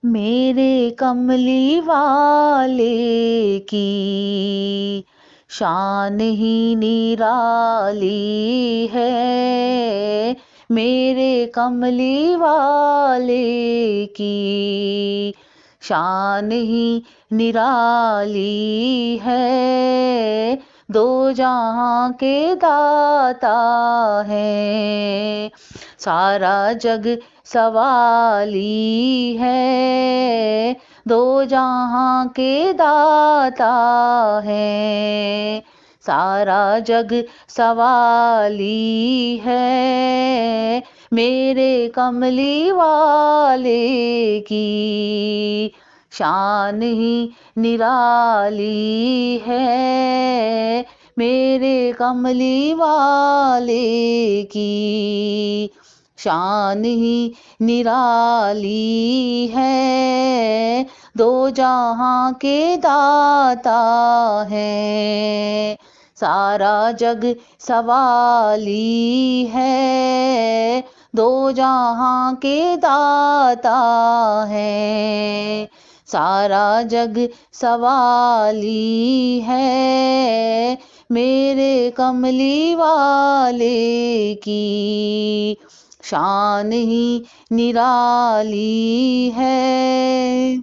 मेरे कमली वाले की शान ही निराली है। मेरे कमली वाले की शान ही निराली है। दो जहां के दाता है, सारा जग सवाली है। दो जहां के दाता है, सारा जग सवाली है। मेरे कमली वाले की शान ही निराली है। मेरे कमली वाले की शान ही निराली है। दो जहां के दाता है, सारा जग सवाली है। दो जहां के दाता है, सारा जग सवाली है। मेरे कमली वाले की शान ही निराली है।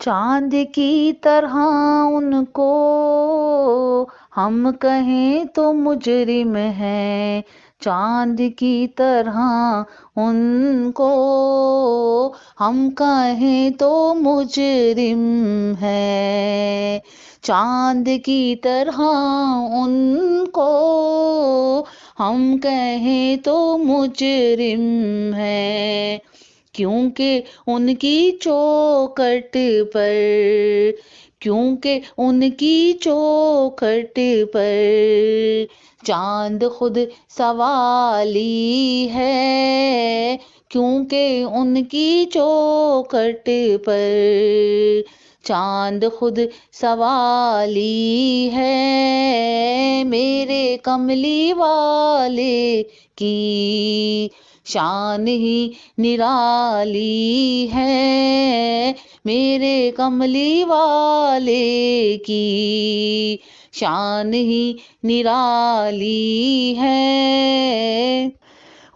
चांद की तरह उनको हम कहें तो मुजरिम है। चांद की तरह उनको हम कहें तो मुजरिम है। चांद की तरह उनको हम कहें तो मुजरिम है। क्योंकि उनकी चौखट पर, क्योंकि उनकी चौखट पर चांद खुद सवाली है। क्योंकि उनकी चौखट पर चांद खुद सवाली है। मेरे कमली वाले की शान ही निराली है। मेरे कमली वाले की शान ही निराली है।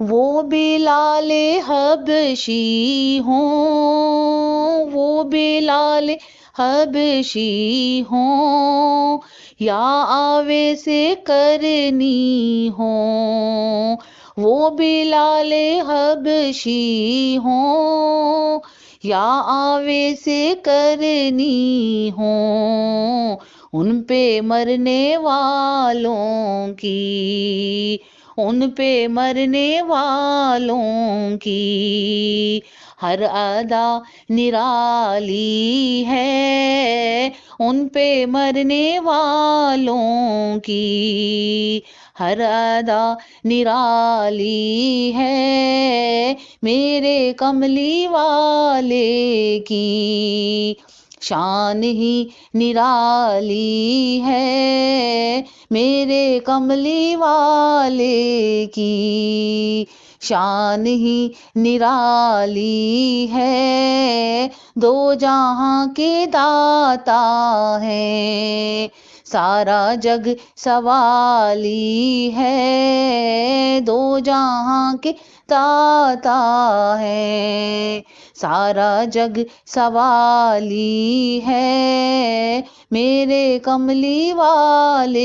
वो बिलाले हबशी हों, वो बिलाले हबशी हों, या आवे से करनी हो। वो बिलाले हबशी हों, या आवे से करनी हो। उन पे मरने वालों की, उन पे मरने वालों की हर अदा निराली है। उन पे मरने वालों की हर अदा निराली है। मेरे कमली वाले की शान ही निराली है। मेरे कमली वाले की शान ही निराली है। दो जहां के दाता है, सारा जग सवाली है। दो जहां के दाता है, सारा जग सवाली है। मेरे कमली वाले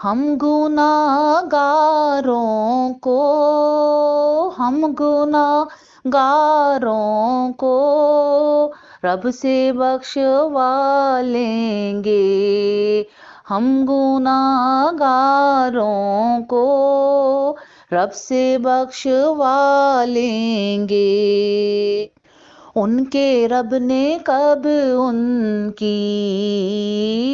हम गुनाहगारों को, हम गुनाहगारों को रब से बख्शवा लेंगे। हम गुनाहगारों को रब से बख्शवा लेंगे। उनके रब ने कब उनकी,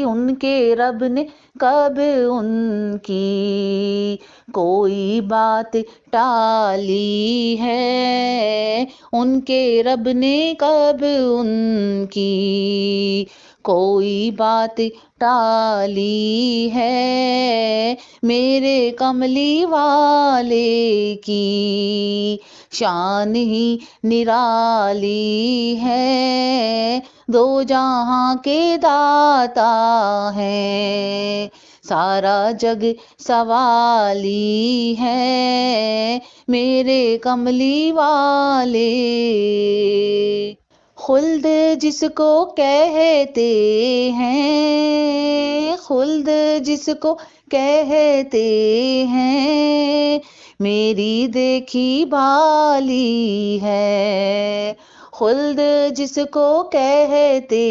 उनके रब ने कब उनकी कोई बात टाली है। उनके रब ने कब उनकी कोई बात टाली है मेरे कमली वाले की, शान ही निराली है, दो जहां के दाता है, सारा जग सवाली है मेरे कमली वाले। खुल्द जिसको कहते हैं, खुल्द जिसको कहते हैं, मेरी देखी भाली है। खुल्द जिसको कहते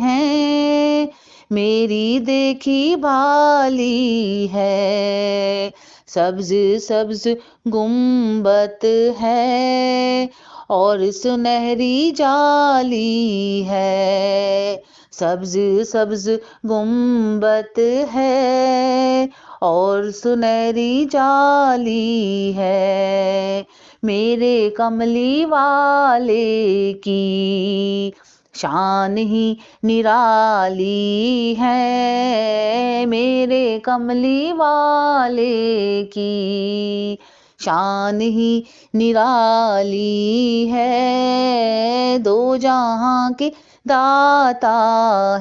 हैं, मेरी देखी भाली है। सब्ज सब्ज गुम्बद है और सुनहरी जाली है, सब्ज सब्ज गुम्बद है और सुनहरी जाली है, मेरे कमली वाले की शान ही निराली है, मेरे कमली वाले की शान ही निराली है, दो जहां के दाता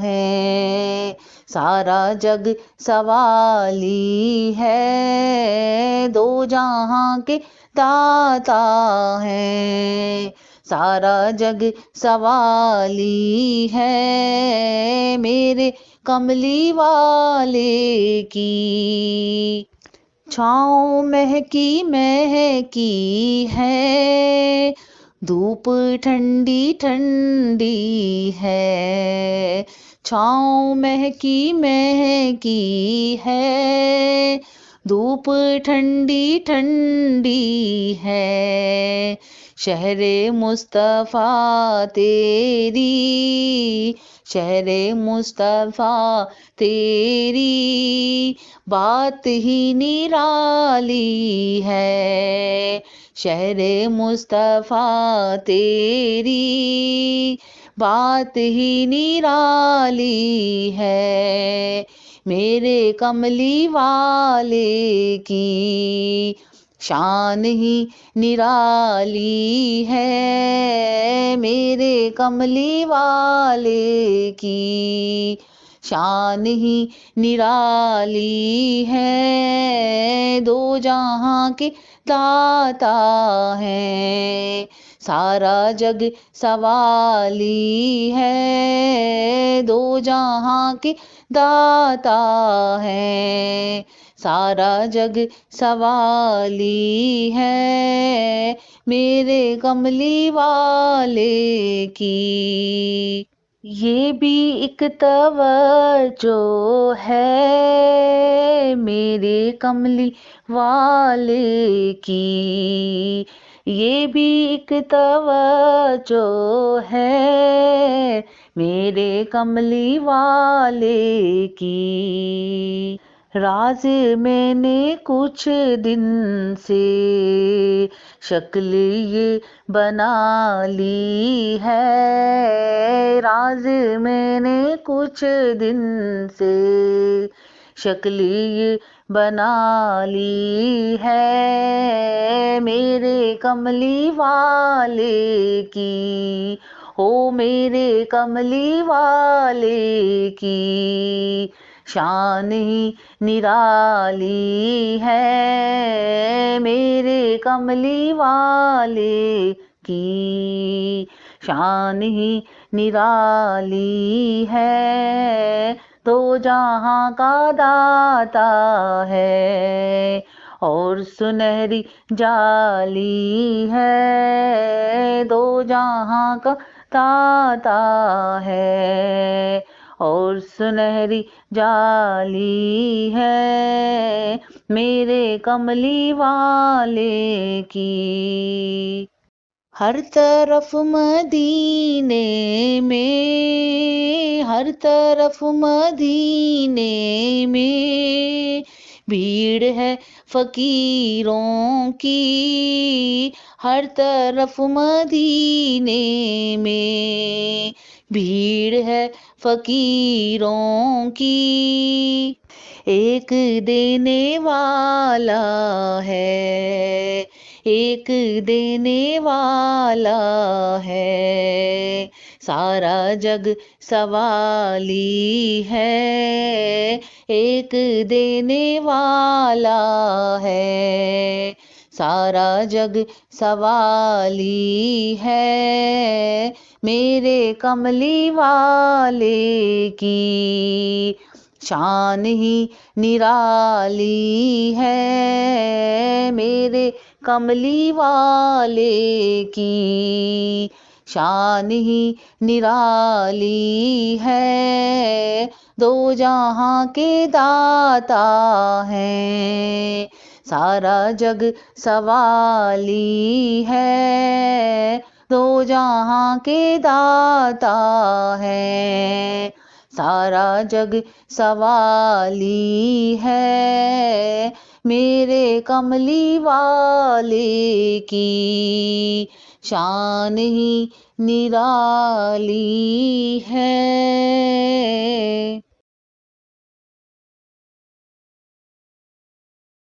है, सारा जग सवाली है, दो जहां के दाता है, सारा जग सवाली है मेरे कमली वाले की। छाँव महकी महकी है, धूप ठंडी ठंडी है, छाँव महकी महकी है, धूप ठंडी ठंडी है, शहरे मुस्तफ़ा तेरी, शहरे मुस्तफ़ा तेरी बात ही निराली है, शहरे मुस्तफ़ा तेरी बात ही निराली है, मेरे कमली वाले की शान ही निराली है, मेरे कमली वाले की शान ही निराली है, दो जहां के दाता है, सारा जग सवाली है, दो जहां के दाता है, सारा जग सवाली है मेरे कमली वाले की। ये भी एक तवज्जो है मेरे कमली वाले की, ये भी एक तवज्जो है मेरे कमली वाले की। राज मैंने कुछ दिन से शक्ल ये बना ली है, राज मैंने कुछ दिन से शक्ल ये बना ली है, मेरे कमली वाले की, हो मेरे कमली वाले की शान ही निराली है, मेरे कमली वाले की शान ही निराली है, दो जहां का दाता है और सुनहरी जाली है, दो जहां का दाता है और सुनहरी जाली है मेरे कमली वाले की। हर तरफ मदीने में, हर तरफ मदीने में भीड़ है फकीरों की हर तरफ मदीने में, भीड़ है फकीरों की। एक देने वाला है, एक देने वाला है, सारा जग सवाली है, एक देने वाला है, सारा जग सवाली है, मेरे कमली वाले की शान ही निराली है, मेरे कमली वाले की शान ही निराली है, दो जहां के दाता हैं, सारा जग सवाली है, दो जहां के दाता हैं, सारा जग सवाली है, मेरे कमली वाले की शान ही निराली है।